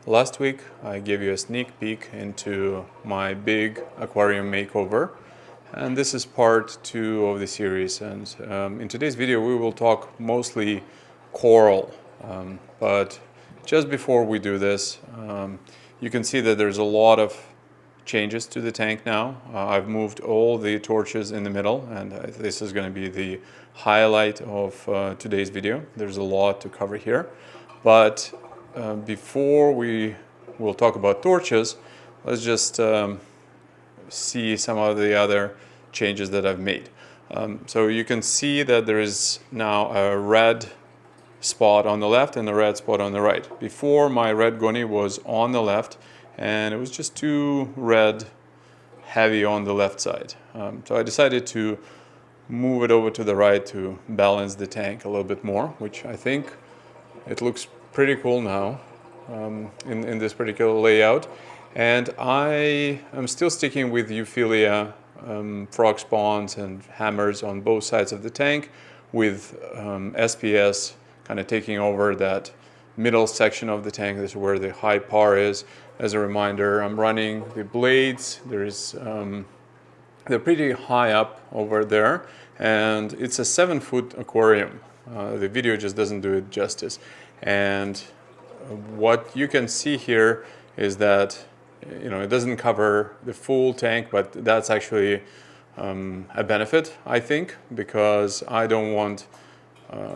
Last week I gave you a sneak peek into my big aquarium makeover, and this is part 2 of the series. And in today's video we will talk mostly coral, but just before we do this, you can see that there's a lot of changes to the tank now. I've moved all the torches in the middle, and this is going to be the highlight of today's video. There's a lot to cover here, but before we will talk about torches, let's just see some of the other changes that I've made. So you can see that there is now a red spot on the left and a red spot on the right. Before, my red goni was on the left, and it was just too red heavy on the left side. So I decided to move it over to the right to balance the tank a little bit more, which I think it looks pretty cool now in this particular layout. And I am still sticking with Euphyllia frog spawns and hammers on both sides of the tank, with SPS kind of taking over that middle section of the tank. This is where the high par is. As a reminder, I'm running the blades. They're pretty high up over there, and it's a 7-foot aquarium. The video just doesn't do it justice. And what you can see here is that it doesn't cover the full tank, but that's actually a benefit, I think, because I don't want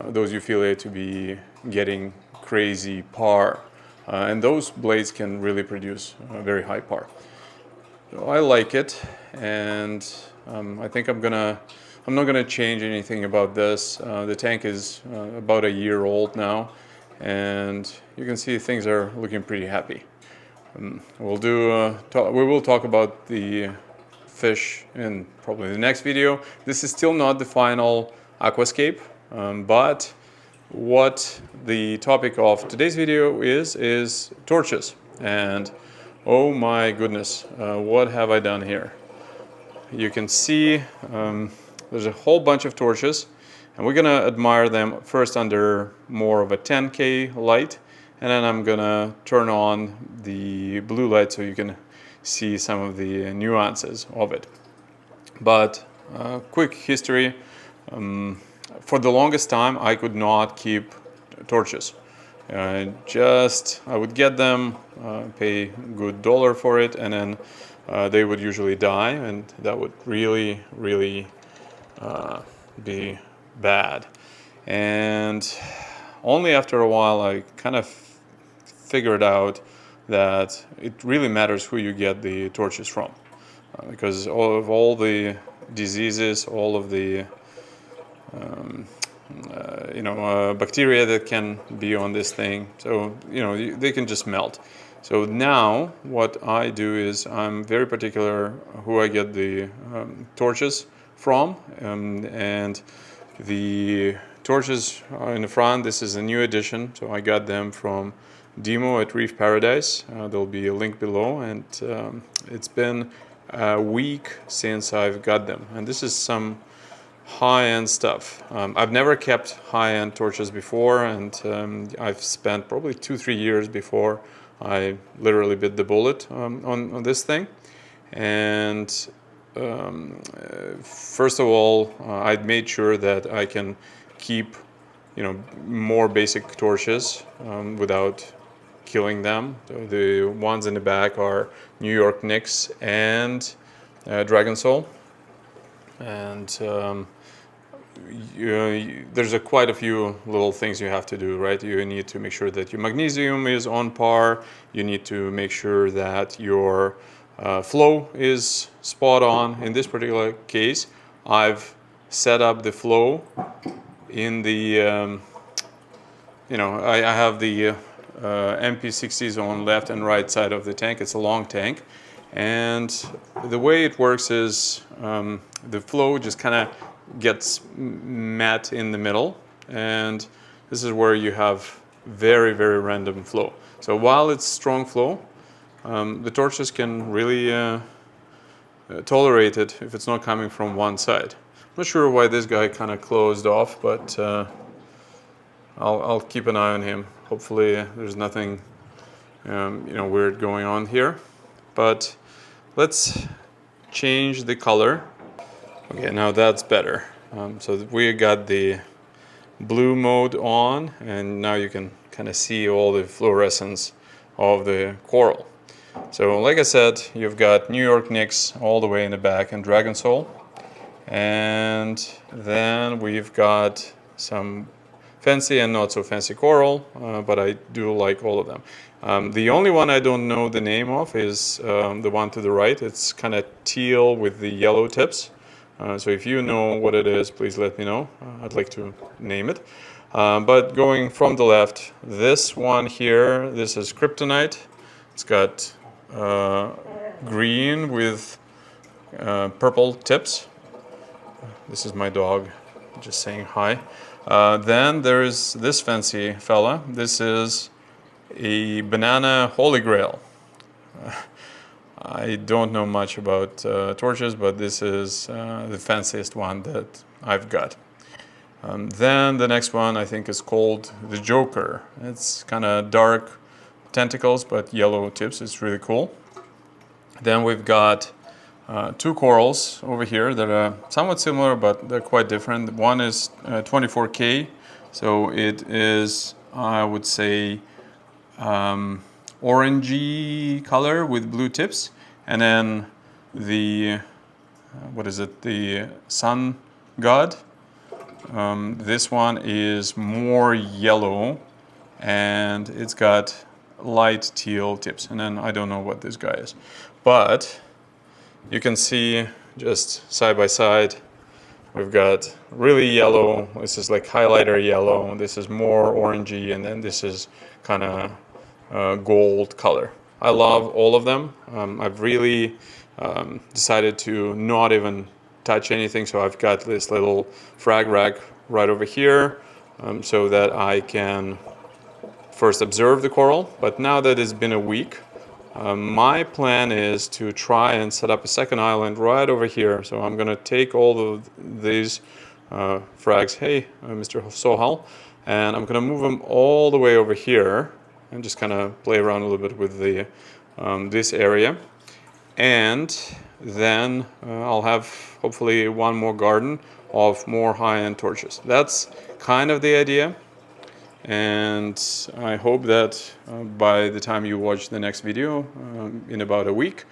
those Euphyllia to be getting crazy par, and those blades can really produce a very high par. So I like it, and I think I'm not gonna change anything about this. The tank is about a year old now, and you can see things are looking pretty happy. We will talk about the fish in probably the next video. This is still not the final aquascape, but what the topic of today's video is torches. And oh my goodness, what have I done here? You can see there's a whole bunch of torches, and we're gonna admire them first under more of a 10K light, and then I'm gonna turn on the blue light so you can see some of the nuances of it. But quick history. For the longest time, I could not keep torches. I would get them, pay a good dollar for it, and then they would usually die, and that would really be bad. And only after a while I kind of figured out that it really matters who you get the torches from, because all the diseases, all of the bacteria that can be on this thing, so they can just melt. So now what I do is I'm very particular who I get the torches from, and the torches in the front, this is a new addition, so I got them from Demo at Reef Paradise. There'll be a link below, and it's been a week since I've got them, and this is some high-end stuff. I've never kept high-end torches before, and I've spent probably 2-3 years before I literally bit the bullet on this thing. And first of all, I'd made sure that I can keep more basic torches without killing them. So the ones in the back are New York Nyx and Dragon Soul, and there's quite a few little things you have to do, right? You need to make sure that your magnesium is on par. You need to make sure that your flow is spot on. In this particular case, I've set up the flow in the, I have the MP60s on left and right side of the tank. It's a long tank. And the way it works is the flow just kind of gets met in the middle, and this is where you have very random flow. So while it's strong flow, the torches can really tolerate it if it's not coming from one side. I'm not sure why this guy kind of closed off, but I'll keep an eye on him. Hopefully there's nothing weird going on here. But let's change the color. Okay, now that's better. So we got the blue mode on, and now you can kind of see all the fluorescence of the coral. So like I said, you've got New York Knicks all the way in the back and Dragon Soul. And then we've got some fancy and not so fancy coral, but I do like all of them. The only one I don't know the name of is the one to the right. It's kind of teal with the yellow tips. So if you know what it is, please let me know. I'd like to name it. But going from the left, this one here, this is kryptonite. It's got green with purple tips. This is my dog just saying hi. Then there's this fancy fella. This is a banana holy grail. I don't know much about torches, but this is the fanciest one that I've got. Then the next one I think is called the Joker. It's kind of dark tentacles but yellow tips. It's really cool. Then we've got two corals over here that are somewhat similar, but they're quite different. One is 24K, so it is, I would say, orangey color with blue tips. And then the, the sun god. This one is more yellow, and it's got light teal tips. And then I don't know what this guy is, but you can see just side by side, we've got really yellow. This is like highlighter yellow. This is more orangey, and then this is kind of gold color. I love all of them. I've really decided to not even touch anything, so I've got this little frag rack right over here so that I can first observe the coral. But now that it's been a week, my plan is to try and set up a second island right over here. So I'm going to take all of these frags, hey, Mr. Sohal, and I'm going to move them all the way over here and just kind of play around a little bit with the this area. And then I'll have hopefully one more garden of more high-end torches. That's kind of the idea. And I hope that by the time you watch the next video in about a week,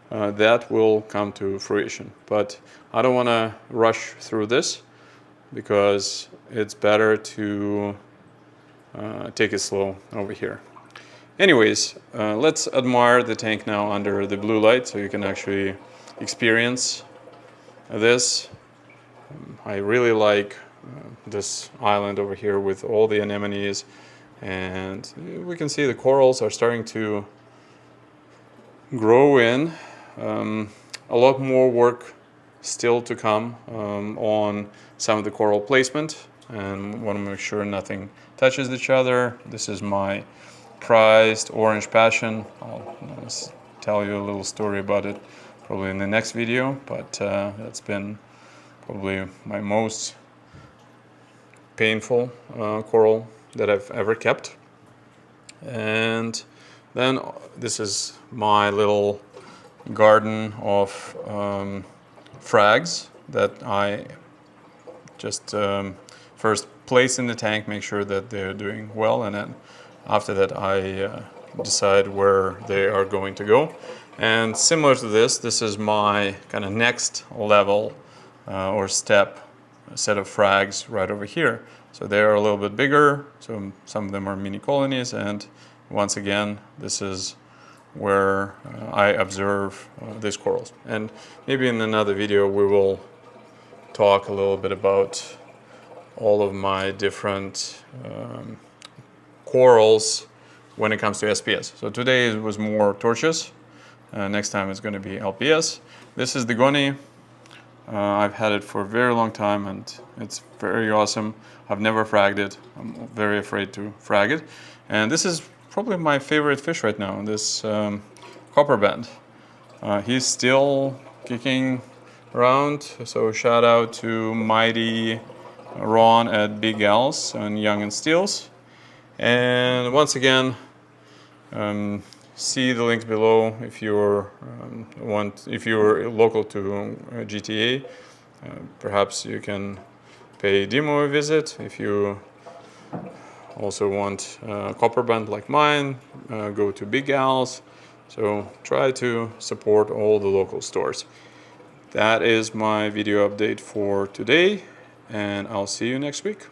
that will come to fruition. But I don't want to rush through this because it's better to take it slow over here. Anyways, let's admire the tank now under the blue light so you can actually experience this. I really like this island over here with all the anemones, and we can see the corals are starting to grow in. A lot more work still to come on some of the coral placement, and want to make sure nothing touches each other. This is my prized orange passion. I'll tell you a little story about it probably in the next video, but that's been probably my most painful coral that I've ever kept. And then this is my little garden of frags that I just first place in the tank, make sure that they're doing well, and then after that I decide where they are going to go. And similar to this is my kind of next level or step set of frags right over here. So they're a little bit bigger, so some of them are mini colonies, and once again this is where I observe these corals. And maybe in another video we will talk a little bit about all of my different corals when it comes to SPS. So today it was more torches. Next time it's going to be LPS. This is the Goni. I've had it for a very long time and it's very awesome. I've never fragged it. I'm very afraid to frag it. And this is probably my favorite fish right now, this copper band. He's still kicking around, so shout out to Mighty Ron at Big Al's and Young and Steels. And once again, See the links below if you're if you're local to GTA. Perhaps you can pay demo a visit. If you also want a copper band like mine, go to Big Al's. So try to support all the local stores. That is my video update for today, and I'll see you next week.